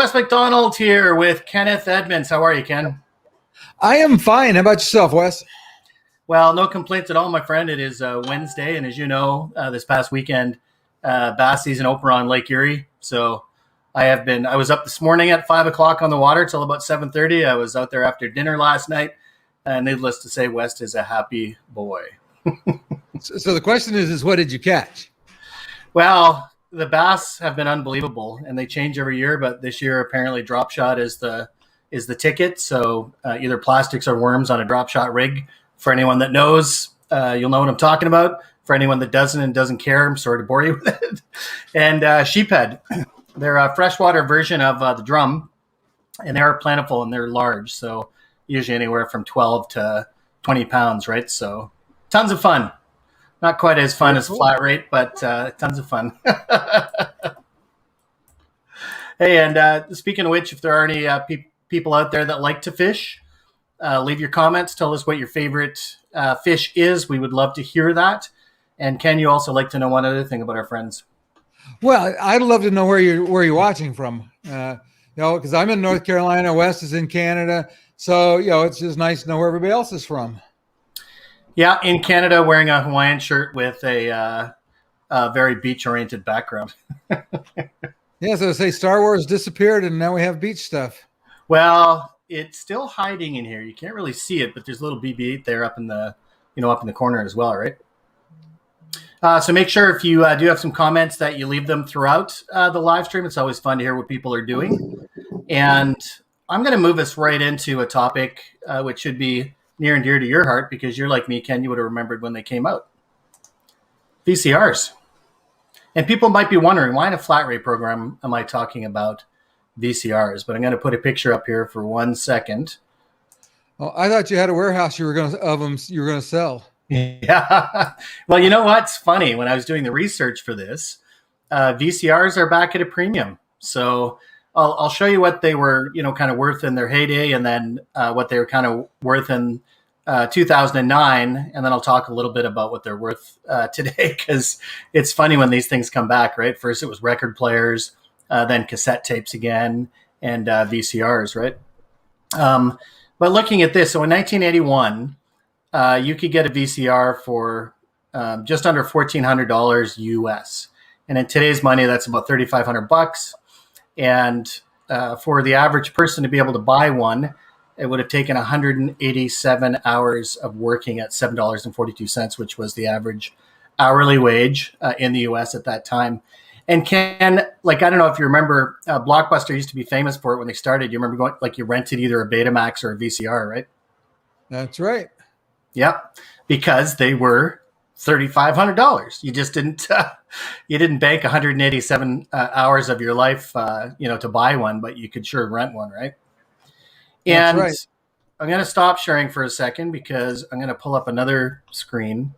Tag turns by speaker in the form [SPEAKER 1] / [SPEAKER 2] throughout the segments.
[SPEAKER 1] West McDonald here with Kenneth Edmonds. How are you, Ken?
[SPEAKER 2] I am fine. How about yourself, Wes?
[SPEAKER 1] Well, no complaints at all, my friend. It is Wednesday, and as you know, this past weekend, bass season opener on Lake Erie. So I was up this morning at 5 o'clock on the water till about 7:30. I was out there after dinner last night, and needless to say, West is a happy boy.
[SPEAKER 2] So the question is what did you catch?
[SPEAKER 1] Well, the bass have been unbelievable, and they change every year. But this year, apparently, drop shot is the ticket. So either plastics or worms on a drop shot rig. For anyone that knows, you'll know what I'm talking about. For anyone that doesn't and doesn't care, I'm sorry to bore you with it. And sheephead, they're a freshwater version of the drum, and they're plentiful and they're large. So usually anywhere from 12 to 20 pounds, right? So tons of fun. Not quite as fun as flat rate, but tons of fun. Hey, and speaking of which, if there are any people out there that like to fish, leave your comments. Tell us what your favorite fish is. We would love to hear that. And Ken, you also like to know one other thing about our friends.
[SPEAKER 2] Well, I'd love to know where you're watching from. Because I'm in North Carolina, Wes is in Canada, so it's just nice to know where everybody else is from.
[SPEAKER 1] Yeah, in Canada, wearing a Hawaiian shirt with a very beach-oriented background.
[SPEAKER 2] Yeah, so say Star Wars disappeared, and now we have beach stuff.
[SPEAKER 1] Well, it's still hiding in here. You can't really see it, but there's a little BB-8 there up in the corner as well, right? So make sure if you do have some comments that you leave them throughout the live stream. It's always fun to hear what people are doing. And I'm going to move us right into a topic which should be near and dear to your heart because you're like me, Ken. You would have remembered when they came out. VCRs. And people might be wondering, why in a flat rate program am I talking about VCRs? But I'm going to put a picture up here for 1 second.
[SPEAKER 2] Oh, I thought you had a warehouse you were going to sell.
[SPEAKER 1] Yeah. Well, you know what's funny? When I was doing the research for this, VCRs are back at a premium. So I'll show you what they were, kind of worth in their heyday, and then what they were kind of worth in 2009, and then I'll talk a little bit about what they're worth today, because it's funny when these things come back, right? First it was record players, then cassette tapes again, and VCRs, right? But looking at this, so in 1981, you could get a VCR for just under $1,400 US, and in today's money, that's about $3,500. And for the average person to be able to buy one, it would have taken 187 hours of working at $7.42, which was the average hourly wage in the U.S. at that time. And Ken, I don't know if you remember, Blockbuster used to be famous for it when they started. You remember going, you rented either a Betamax or a VCR, right?
[SPEAKER 2] That's right.
[SPEAKER 1] Yep, because they were $3,500. You just didn't bank 187 hours of your life, to buy one, but you could sure rent one, right? And that's right. I'm going to stop sharing for a second because I'm going to pull up another screen.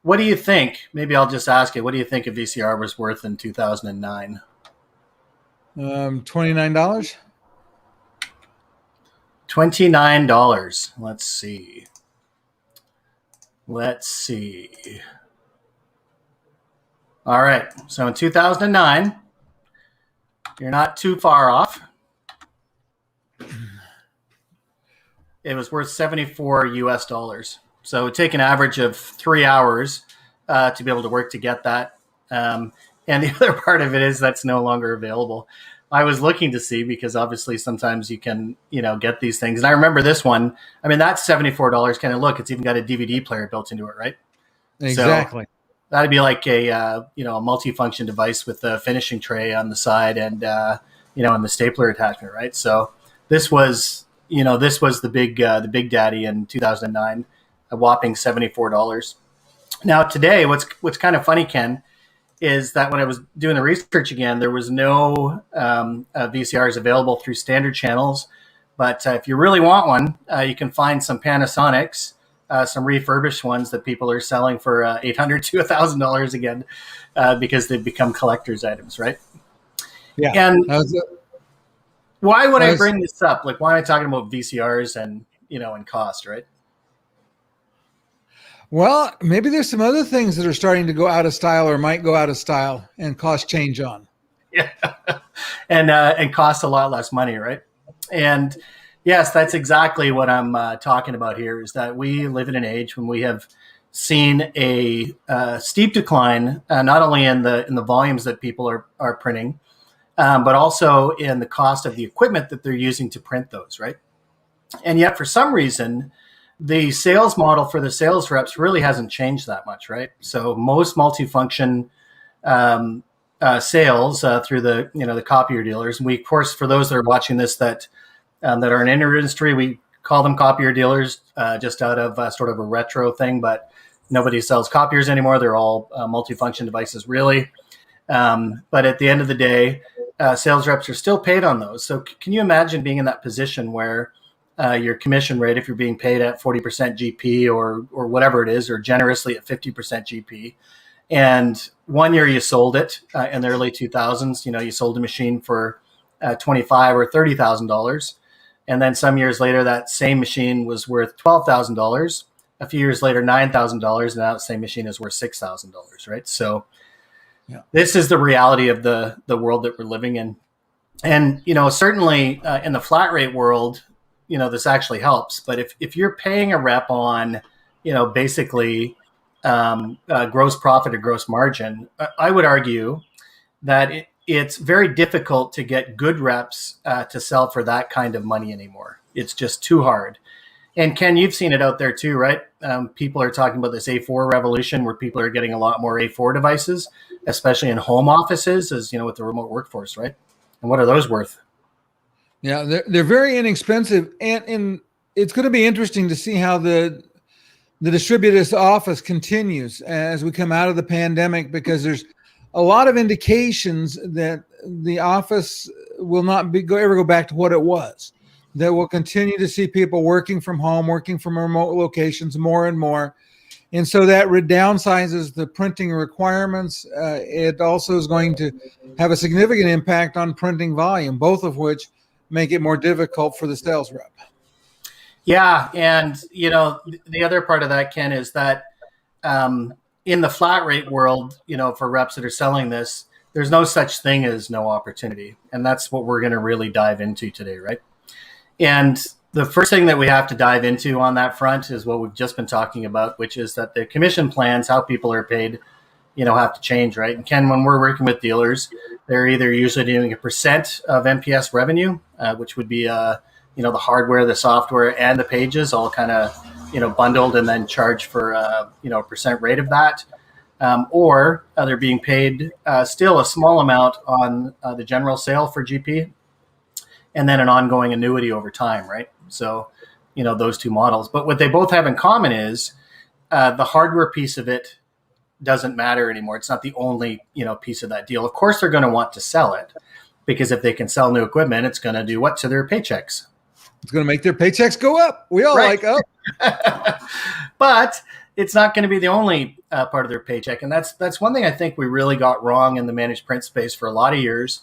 [SPEAKER 1] What do you think? Maybe I'll just ask you, what do you think a VCR was worth in 2009?
[SPEAKER 2] $29.
[SPEAKER 1] $29. Let's see. All right. So in 2009, you're not too far off. It was worth $74 US. So it would take an average of 3 hours to be able to work to get that. And the other part of it is that's no longer available. I was looking to see because obviously sometimes you can, get these things. And I remember this one. I mean, that's $74. Kind of look, it's even got a DVD player built into it, right?
[SPEAKER 2] Exactly.
[SPEAKER 1] So that'd be like a multi-function device with a finishing tray on the side and and the stapler attachment, right? So this was the big daddy in 2009, a whopping $74. Now today, what's kind of funny, Ken, is that when I was doing the research again, there was no VCRs available through standard channels. But if you really want one, you can find some Panasonics, some refurbished ones that people are selling for $800 to $1,000 again because they've become collector's items, right?
[SPEAKER 2] Yeah.
[SPEAKER 1] And why would I bring this up? Why am I talking about VCRs and cost, right?
[SPEAKER 2] Well, maybe there's some other things that are starting to go out of style or might go out of style and cost change on.
[SPEAKER 1] Yeah. And cost a lot less money, right? And yes, that's exactly what I'm talking about here. Is that we live in an age when we have seen a steep decline, not only in the volumes that people are printing, but also in the cost of the equipment that they're using to print those, right? And yet, for some reason, the sales model for the sales reps really hasn't changed that much, right? So most multifunction sales through the copier dealers. And we, of course, for those that are watching this that are in industry, we call them copier dealers just out of sort of a retro thing, but nobody sells copiers anymore. They're all multifunction devices, really. But at the end of the day, sales reps are still paid on those. So can you imagine being in that position where your commission rate, if you're being paid at 40% GP or whatever it is, or generously at 50% GP, and one year you sold it in the early 2000s, you sold a machine for $25,000 or $30,000. And then some years later, that same machine was worth $12,000. A few years later, $9,000. And now the same machine is worth $6,000, right? So This is the reality of the world that we're living in. And, certainly in the flat rate world, this actually helps. But if you're paying a rep on, basically gross profit or gross margin, I would argue that it's very difficult to get good reps to sell for that kind of money anymore. It's just too hard. And Ken, you've seen it out there too, right? People are talking about this A4 revolution where people are getting a lot more A4 devices, especially in home offices, as with the remote workforce, right? And what are those worth?
[SPEAKER 2] Yeah, they're very inexpensive, and it's going to be interesting to see how the distributor's office continues as we come out of the pandemic, because there's a lot of indications that the office will not ever go back to what it was. That we'll continue to see people working from home, working from remote locations more and more. And so that downsizes the printing requirements. It also is going to have a significant impact on printing volume, both of which make it more difficult for the sales rep.
[SPEAKER 1] Yeah. And, the other part of that, Ken, is that in the flat rate world, for reps that are selling this, there's no such thing as no opportunity. And that's what we're going to really dive into today, right? And the first thing that we have to dive into on that front is what we've just been talking about, which is that the commission plans, how people are paid, have to change, right? And Ken, when we're working with dealers, they're either usually doing a percent of MPS revenue, which would be, the hardware, the software, and the pages all kind of, bundled and then charged for, a percent rate of that. Or they're being paid still a small amount on the general sale for GP, and then an ongoing annuity over time, right? So, those two models. But what they both have in common is the hardware piece of it doesn't matter anymore. It's not the only, piece of that deal. Of course, they're going to want to sell it, because if they can sell new equipment, it's going to do what to their paychecks?
[SPEAKER 2] It's going to make their paychecks go up. We all like up.
[SPEAKER 1] But it's not going to be the only part of their paycheck. And that's one thing I think we really got wrong in the managed print space for a lot of years.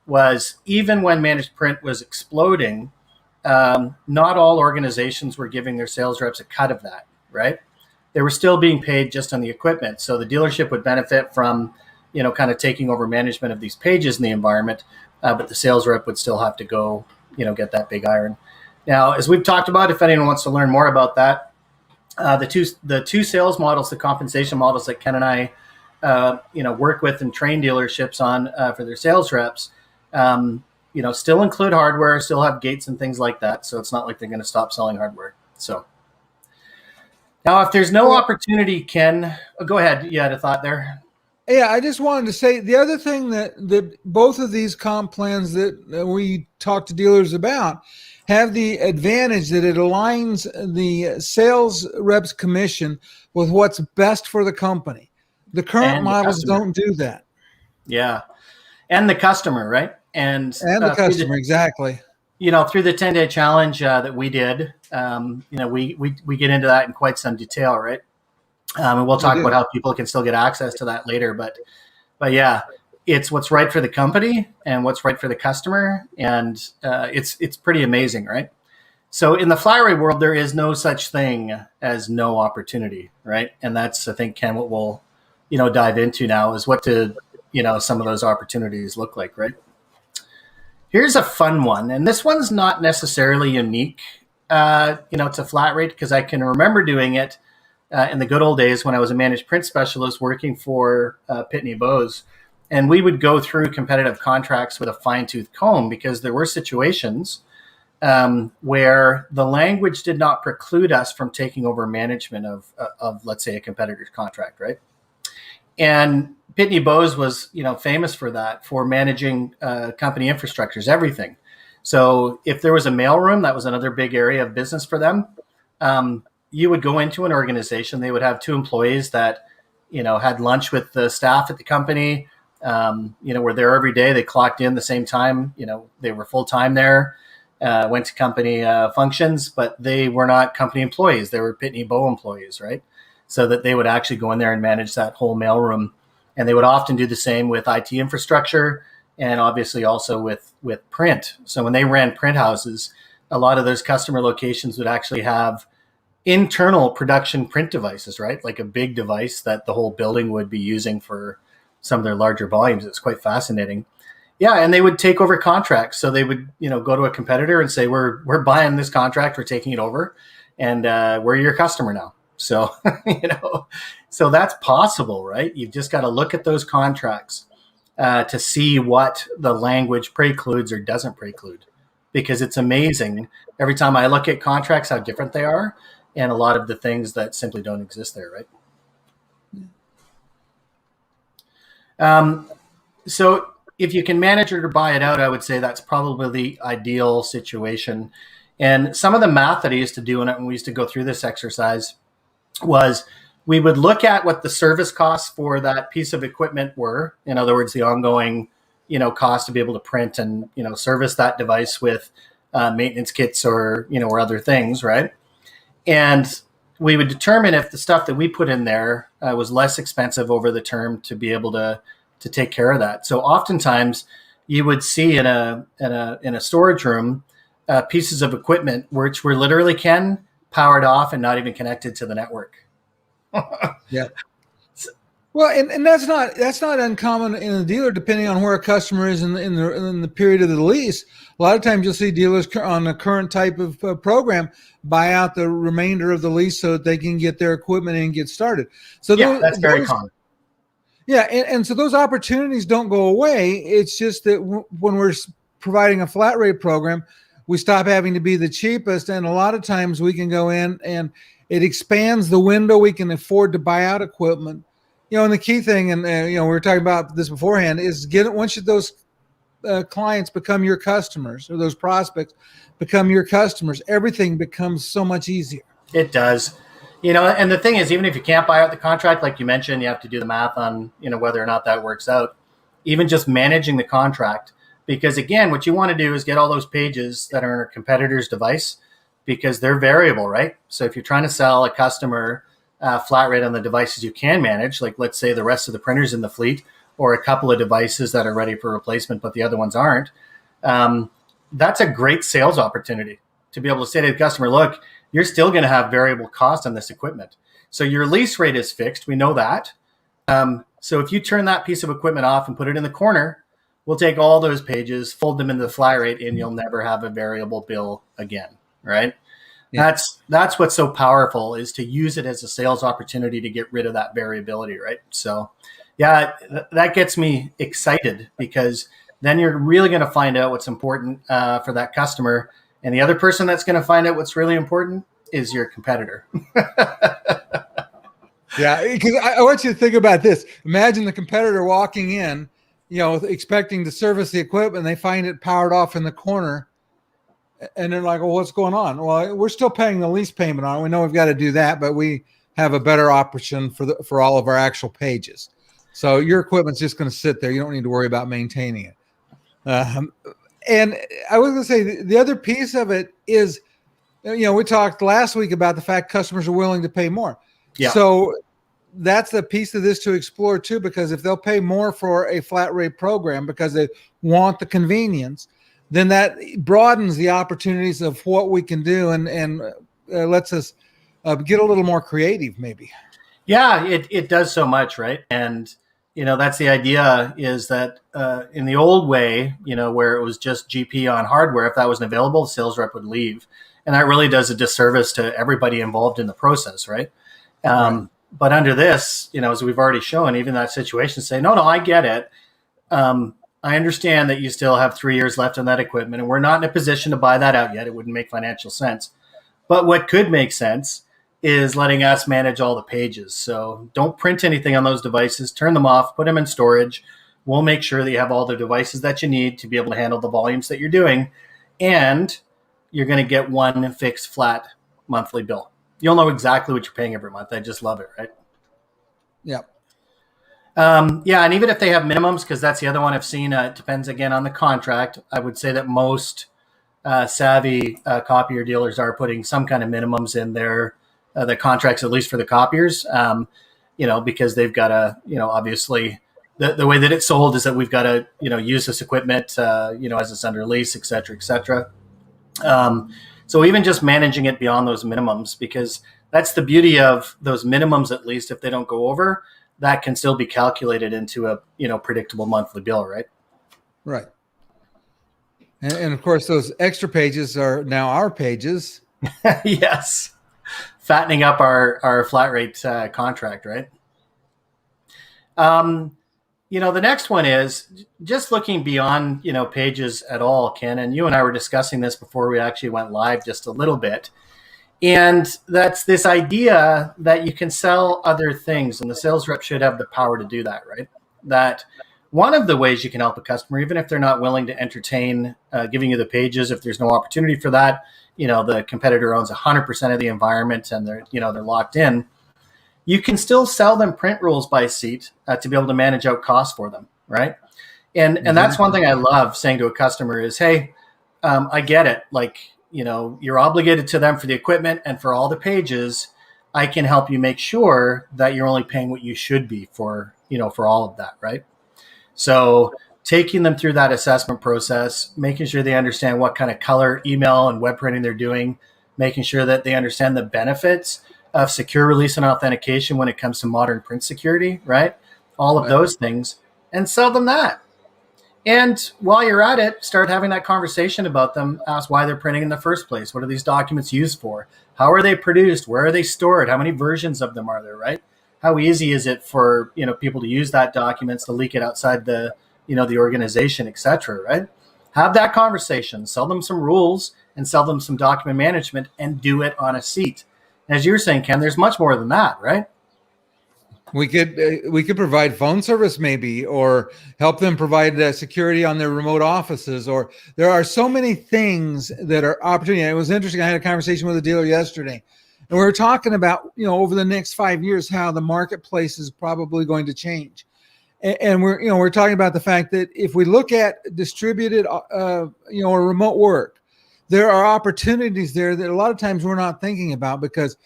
[SPEAKER 1] Was even when managed print was exploding, not all organizations were giving their sales reps a cut of that, right? They were still being paid just on the equipment. So the dealership would benefit from, kind of taking over management of these pages in the environment, but the sales rep would still have to go, get that big iron. Now, as we've talked about, if anyone wants to learn more about that, the two sales models, the compensation models that Ken and I, work with and train dealerships on for their sales reps, still include hardware, still have gates and things like that. So it's not like they're going to stop selling hardware. So now, if there's no opportunity, Ken, go ahead. You had a thought there.
[SPEAKER 2] Yeah, I just wanted to say the other thing that both of these comp plans that we talk to dealers about have the advantage that it aligns the sales rep's commission with what's best for the company. The current models don't do that.
[SPEAKER 1] Yeah. And the customer, right? And
[SPEAKER 2] the customer, exactly.
[SPEAKER 1] Through the 10-day challenge that we did, we get into that in quite some detail, right? And we'll talk about how people can still get access to that later. But yeah, it's what's right for the company and what's right for the customer. And it's pretty amazing, right? So in the flat rate world, there is no such thing as no opportunity, right? And that's, I think, Ken, what we'll, dive into now is what to some of those opportunities look like, right? Here's a fun one, and this one's not necessarily unique, to flat rate, because I can remember doing it in the good old days when I was a managed print specialist working for Pitney Bowes, and we would go through competitive contracts with a fine-tooth comb because there were situations where the language did not preclude us from taking over management of let's say, a competitor's contract, right? And Pitney Bowes was, famous for that, for managing company infrastructures, everything. So if there was a mailroom, that was another big area of business for them. You would go into an organization, they would have 2 employees that, had lunch with the staff at the company, were there every day. They clocked in the same time, they were full-time there, went to company functions, but they were not company employees. They were Pitney Bowe employees, right? So that they would actually go in there and manage that whole mailroom. And they would often do the same with IT infrastructure and obviously also with print. So when they ran print houses, a lot of those customer locations would actually have internal production print devices, right? Like a big device that the whole building would be using for some of their larger volumes. It's quite fascinating. Yeah, and they would take over contracts. So they would, go to a competitor and say, we're buying this contract, we're taking it over, and we're your customer now. So, so that's possible, right? You've just got to look at those contracts to see what the language precludes or doesn't preclude, because it's amazing every time I look at contracts how different they are, and a lot of the things that simply don't exist there, right? So if you can manage it or buy it out, I would say that's probably the ideal situation. And some of the math that I used to do when we used to go through this exercise was we would look at what the service costs for that piece of equipment were. In other words, the ongoing, cost to be able to print and, service that device with maintenance kits or, or other things, right? And we would determine if the stuff that we put in there was less expensive over the term to be able to take care of that. So oftentimes you would see in a storage room pieces of equipment which were literally, Ken, powered off and not even connected to the network.
[SPEAKER 2] Yeah. Well, and that's not uncommon in a dealer, depending on where a customer is in the period of the lease. A lot of times you'll see dealers on the current type of program buy out the remainder of the lease so that they can get their equipment and get started. So
[SPEAKER 1] that's very common.
[SPEAKER 2] Yeah, and so those opportunities don't go away. It's just that when we're providing a flat rate program, we stop having to be the cheapest, and a lot of times we can go in and it expands the window we can afford to buy out equipment. And the key thing, and we were talking about this beforehand, is once those clients become your customers, or those prospects become your customers, everything becomes so much easier.
[SPEAKER 1] It does. And the thing is, even if you can't buy out the contract, like you mentioned, you have to do the math on, whether or not that works out. Even just managing the contract, because again, what you want to do is get all those pages that are in a competitor's device, because they're variable, right? So if you're trying to sell a customer flat rate on the devices you can manage, like let's say the rest of the printers in the fleet, or a couple of devices that are ready for replacement, but the other ones aren't, that's a great sales opportunity to be able to say to the customer, look, you're still going to have variable cost on this equipment. So your lease rate is fixed. We know that. So if you turn that piece of equipment off and put it in the corner, we'll take all those pages, fold them into the flat rate, and you'll never have a variable bill again, right? Yeah. That's what's so powerful, is to use it as a sales opportunity to get rid of that variability, right? So yeah, that gets me excited, because then you're really going to find out what's important for that customer. And the other person that's going to find out what's really important is your competitor.
[SPEAKER 2] Yeah, because I want you to think about this. Imagine the competitor walking in, expecting to service the equipment, and they find it powered off in the corner. And they're like, well, what's going on? Well, we're still paying the lease payment on it. We know we've got to do that, but we have a better option for all of our actual pages. So your equipment's just going to sit there. You don't need to worry about maintaining it. And I was going to say the other piece of it is, we talked last week about the fact customers are willing to pay more. Yeah. So that's a piece of this to explore too, because if they'll pay more for a flat rate program because they want the convenience, then that broadens the opportunities of what we can do and lets us get a little more creative, maybe.
[SPEAKER 1] Yeah, it does so much, right? And that's the idea, is that in the old way, where it was just GP on hardware, if that wasn't available, the sales rep would leave. And that really does a disservice to everybody involved in the process, right?
[SPEAKER 2] Right.
[SPEAKER 1] But under this, as we've already shown, even that situation, say, no, I get it. I understand that you still have 3 years left on that equipment, and we're not in a position to buy that out yet. It wouldn't make financial sense. But what could make sense is letting us manage all the pages. So don't print anything on those devices, turn them off, put them in storage. We'll make sure that you have all the devices that you need to be able to handle the volumes that you're doing. And you're going to get one fixed flat monthly bill. You'll know exactly what you're paying every month. I just love it, right?
[SPEAKER 2] Yeah.
[SPEAKER 1] Yeah, and even if they have minimums, because that's the other one I've seen, it depends again on the contract. I would say that most savvy copier dealers are putting some kind of minimums in their the contracts, at least for the copiers, because they've got to, obviously the way that it's sold is that we've got to, use this equipment, as it's under lease, et cetera, et cetera. So even just managing it beyond those minimums, because that's the beauty of those minimums, at least if they don't go over, that can still be calculated into a, predictable monthly bill, right?
[SPEAKER 2] Right. And of course, those extra pages are now our pages.
[SPEAKER 1] Yes. Fattening up our flat rate contract, right? The next one is just looking beyond, pages at all, Ken. And you and I were discussing this before we actually went live just a little bit. And that's this idea that you can sell other things, and the sales rep should have the power to do that, right? That one of the ways you can help a customer, even if they're not willing to entertain giving you the pages, if there's no opportunity for that, the competitor owns 100% of the environment and they're locked in. You can still sell them print rules by seat to be able to manage out costs for them, right? And that's one thing I love saying to a customer is, hey, I get it. Like, you're obligated to them for the equipment and for all the pages. I can help you make sure that you're only paying what you should be for all of that, right? So taking them through that assessment process, making sure they understand what kind of color, email, and web printing they're doing, making sure that they understand the benefits of secure release and authentication when it comes to modern print security, right? All of those things, and sell them that. And while you're at it, start having that conversation about them. Ask why they're printing in the first place. What are these documents used for? How are they produced? Where are they stored? How many versions of them are there, right? How easy is it for, people to use that documents to leak it outside the, the organization, et cetera, right? Have that conversation, sell them some rules and sell them some document management, and do it on a seat. As you were saying, Ken, there's much more than that, right?
[SPEAKER 2] We could provide phone service maybe, or help them provide security on their remote offices. Or there are so many things that are opportunity. And it was interesting. I had a conversation with a dealer yesterday, and we were talking about, over the next 5 years, how the marketplace is probably going to change. And we're talking about the fact that if we look at distributed, or remote work, there are opportunities there that a lot of times we're not thinking about, because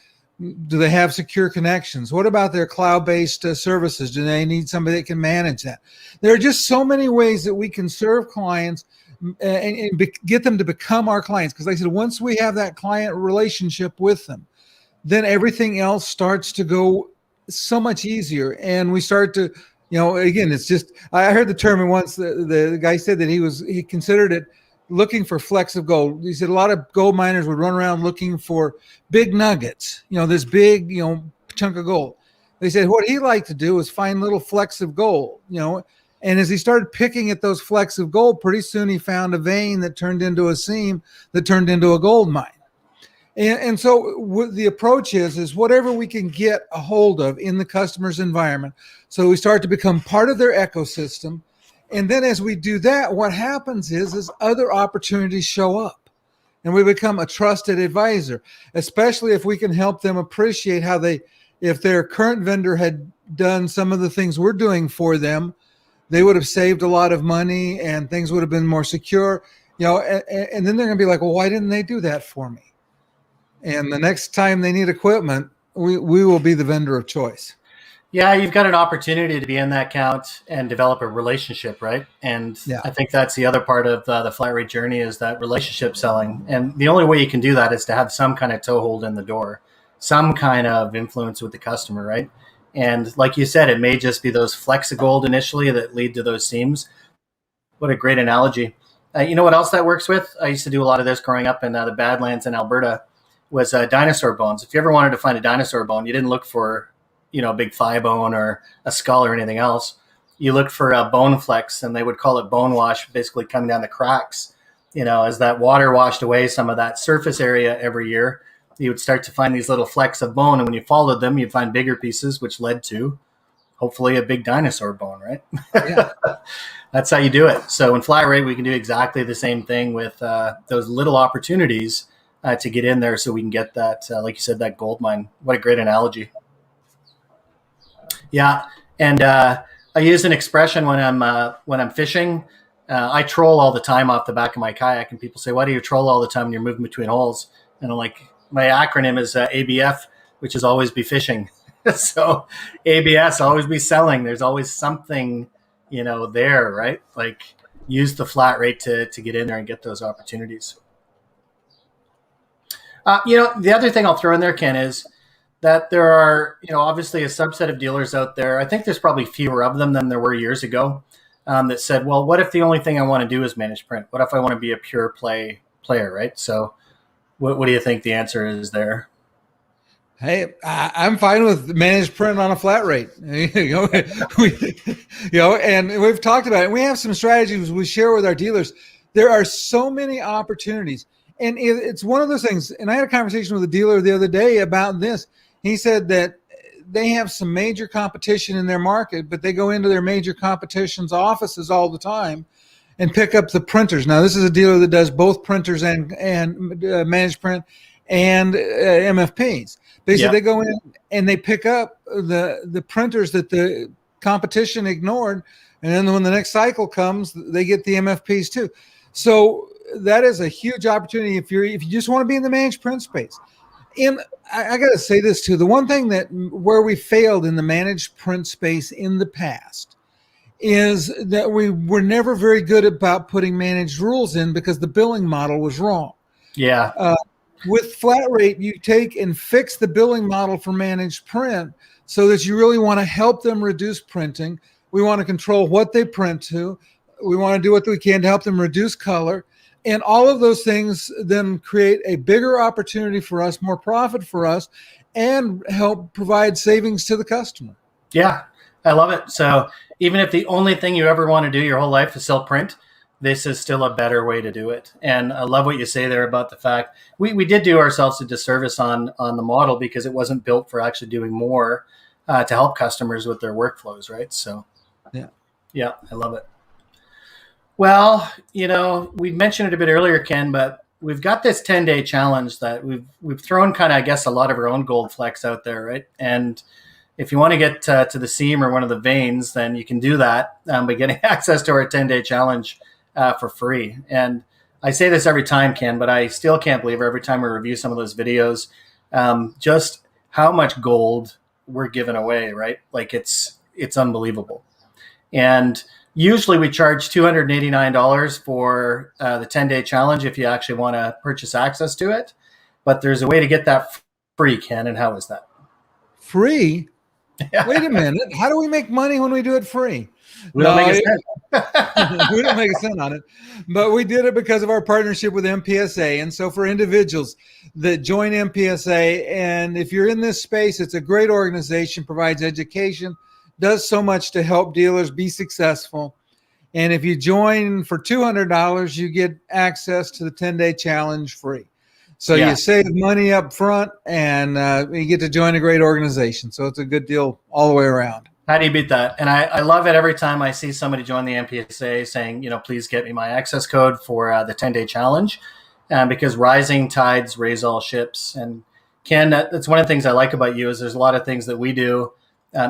[SPEAKER 2] do they have secure connections? What about their cloud-based services? Do they need somebody that can manage that? There are just so many ways that we can serve clients and get them to become our clients. Because like I said, once we have that client relationship with them, then everything else starts to go so much easier. And we start to, again, it's just, I heard the term once, the guy said that he considered it looking for flecks of gold. He said a lot of gold miners would run around looking for big nuggets, this big, chunk of gold. They said what he liked to do is find little flecks of gold, and as he started picking at those flecks of gold, pretty soon he found a vein that turned into a seam that turned into a gold mine. And so what the approach is whatever we can get a hold of in the customer's environment. So we start to become part of their ecosystem. And then as we do that, what happens is other opportunities show up, and we become a trusted advisor, especially if we can help them appreciate how if their current vendor had done some of the things we're doing for them, they would have saved a lot of money and things would have been more secure, and then they're going to be like, well, why didn't they do that for me? And the next time they need equipment, we will be the vendor of choice.
[SPEAKER 1] Yeah, you've got an opportunity to be in that account and develop a relationship, right? And I think that's the other part of the flat rate journey, is that relationship selling. And the only way you can do that is to have some kind of toehold in the door, some kind of influence with the customer, right? And like you said, it may just be those flecks of gold initially that lead to those seams. What a great analogy. You know what else that works with? I used to do a lot of this growing up in the Badlands in Alberta, was dinosaur bones. If you ever wanted to find a dinosaur bone, you didn't look for, a big thigh bone or a skull or anything else. You looked for bone flecks, and they would call it bone wash, basically coming down the cracks. As that water washed away some of that surface area every year, you would start to find these little flecks of bone. And when you followed them, you'd find bigger pieces, which led to hopefully a big dinosaur bone, right? Yeah. That's how you do it. So in flat rate, we can do exactly the same thing with those little opportunities to get in there so we can get that, like you said, that gold mine. What a great analogy. Yeah. And I use an expression when I'm fishing. I troll all the time off the back of my kayak, and people say, why do you troll all the time when you're moving between holes? And I'm like, my acronym is ABF, which is always be fishing. So ABS, always be selling. There's always something, there, right? Like use the flat rate to get in there and get those opportunities. The other thing I'll throw in there, Ken, is that there are, obviously a subset of dealers out there. I think there's probably fewer of them than there were years ago that said, well, what if the only thing I want to do is manage print? What if I want to be a pure play player, right? So what do you think the answer is there?
[SPEAKER 2] Hey, I'm fine with managed print on a flat rate. And we've talked about it. We have some strategies we share with our dealers. There are so many opportunities, and it's one of those things. And I had a conversation with a dealer the other day about this. He said that they have some major competition in their market, but they go into their major competition's offices all the time and pick up the printers. Now, this is a dealer that does both printers and managed print and MFPs. Basically, They go in and they pick up the printers that the competition ignored, and then when the next cycle comes, they get the MFPs too. So that is a huge opportunity if you just want to be in the managed print space. And I got to say this too: the one thing where we failed in the managed print space in the past is that we were never very good about putting managed rules in because the billing model was wrong.
[SPEAKER 1] Yeah.
[SPEAKER 2] With flat rate, you take and fix the billing model for managed print so that you really want to help them reduce printing. We want to control what they print to. We want to do what we can to help them reduce color. And all of those things then create a bigger opportunity for us, more profit for us, and help provide savings to the customer.
[SPEAKER 1] Yeah, I love it. So even if the only thing you ever want to do your whole life is sell print, this is still a better way to do it. And I love what you say there about the fact we did do ourselves a disservice on the model because it wasn't built for actually doing more to help customers with their workflows, right? So yeah, I love it. Well, we mentioned it a bit earlier, Ken, but we've got this 10-day challenge that we've thrown kind of, I guess, a lot of our own gold flecks out there, right? And if you want to get to the seam or one of the veins, then you can do that by getting access to our 10-day challenge for free. And I say this every time, Ken, but I still can't believe every time we review some of those videos, just how much gold we're giving away, right? Like it's unbelievable. And usually we charge $289 for the 10-day challenge if you actually want to purchase access to it. But there's a way to get that free, Ken. And how is that?
[SPEAKER 2] Free? Wait a minute. How do we make money when we do it free?
[SPEAKER 1] We don't make a cent.
[SPEAKER 2] We don't make a cent on it, but we did it because of our partnership with MPSA. And so for individuals that join MPSA, and if you're in this space, it's a great organization, provides education, does so much to help dealers be successful. And if you join for $200, you get access to the 10-day challenge free. So you save money up front, and you get to join a great organization. So it's a good deal all the way around.
[SPEAKER 1] How do you beat that? And I love it every time I see somebody join the MPSA saying, please get me my access code for the 10-day challenge, because rising tides raise all ships. And Ken, that's one of the things I like about you is there's a lot of things that we do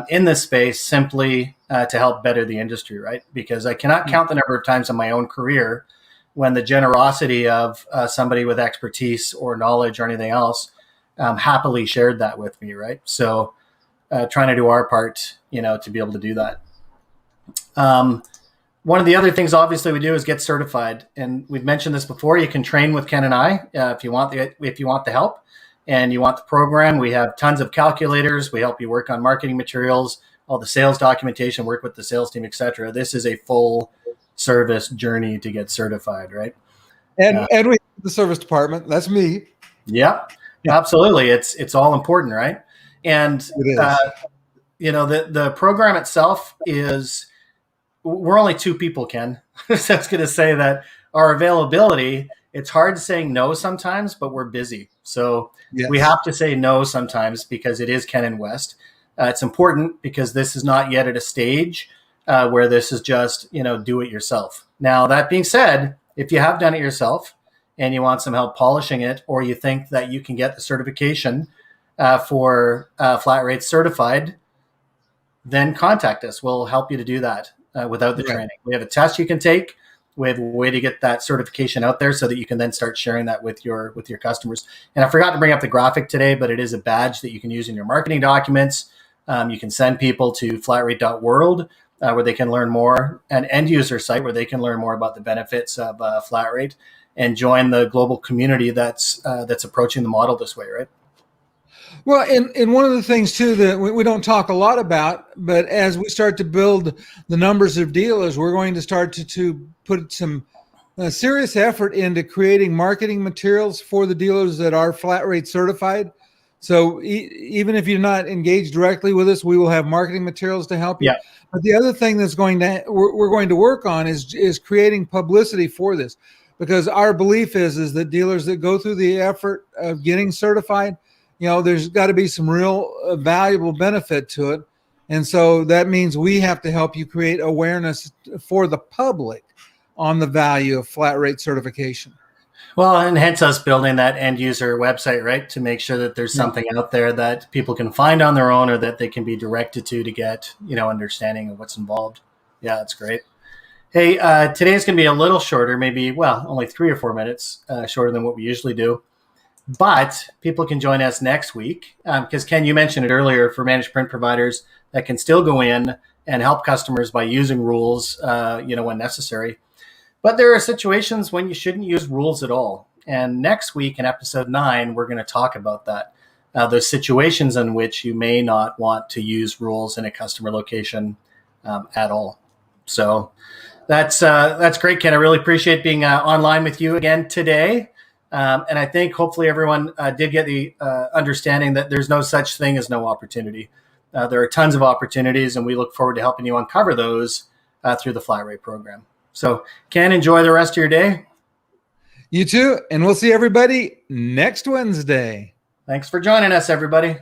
[SPEAKER 1] in this space simply to help better the industry, right? Because I cannot count the number of times in my own career when the generosity of somebody with expertise or knowledge or anything else happily shared that with me, right? So trying to do our part, to be able to do that. One of the other things, obviously, we do is get certified, and we've mentioned this before. You can train with Ken and I if you want the help. and you want the program, we have tons of calculators. We help you work on marketing materials, all the sales documentation, work with the sales team, etc. This is a full service journey to get certified, right?
[SPEAKER 2] And we have the service department. That's me.
[SPEAKER 1] Yeah, absolutely. It's all important, right? And
[SPEAKER 2] It is.
[SPEAKER 1] The program itself is, we're only 2 people, Ken. So I was going to say that our availability, it's hard saying no sometimes, but we're busy. So we have to say no sometimes because it is Ken and West. It's important because this is not yet at a stage where this is just, do it yourself. Now, that being said, if you have done it yourself and you want some help polishing it, or you think that you can get the certification for Flat Rate Certified, then contact us. We'll help you to do that without the training. We have a test you can take. We have a way to get that certification out there so that you can then start sharing that with your customers. And I forgot to bring up the graphic today, but it is a badge that you can use in your marketing documents. You can send people to flatrate.world where they can learn more, an end user site where they can learn more about the benefits of Flat Rate and join the global community that's approaching the model this way, right?
[SPEAKER 2] Well, and one of the things too that we don't talk a lot about, but as we start to build the numbers of dealers, we're going to start to put some serious effort into creating marketing materials for the dealers that are Flat Rate certified. So even if you're not engaged directly with us, we will have marketing materials to help you.
[SPEAKER 1] Yeah.
[SPEAKER 2] But the other thing that's we're going to work on is creating publicity for this, because our belief is that dealers that go through the effort of getting certified, there's got to be some real valuable benefit to it. And so that means we have to help you create awareness for the public on the value of Flat Rate certification.
[SPEAKER 1] Well, and hence us building that end user website, right? To make sure that there's something out there that people can find on their own, or that they can be directed to get, understanding of what's involved. Yeah, that's great. Hey, today's going to be a little shorter, maybe, only 3 or 4 minutes shorter than what we usually do. But people can join us next week because, Ken, you mentioned it earlier, for managed print providers that can still go in and help customers by using rules, when necessary. But there are situations when you shouldn't use rules at all. And next week in episode 9, we're going to talk about that. Those situations in which you may not want to use rules in a customer location at all. So that's great, Ken. I really appreciate being online with you again today. And I think hopefully everyone did get the understanding that there's no such thing as no opportunity. There are tons of opportunities, and we look forward to helping you uncover those through the Flat Rate program. So, Ken, enjoy the rest of your day.
[SPEAKER 2] You too, and we'll see everybody next Wednesday.
[SPEAKER 1] Thanks for joining us, everybody.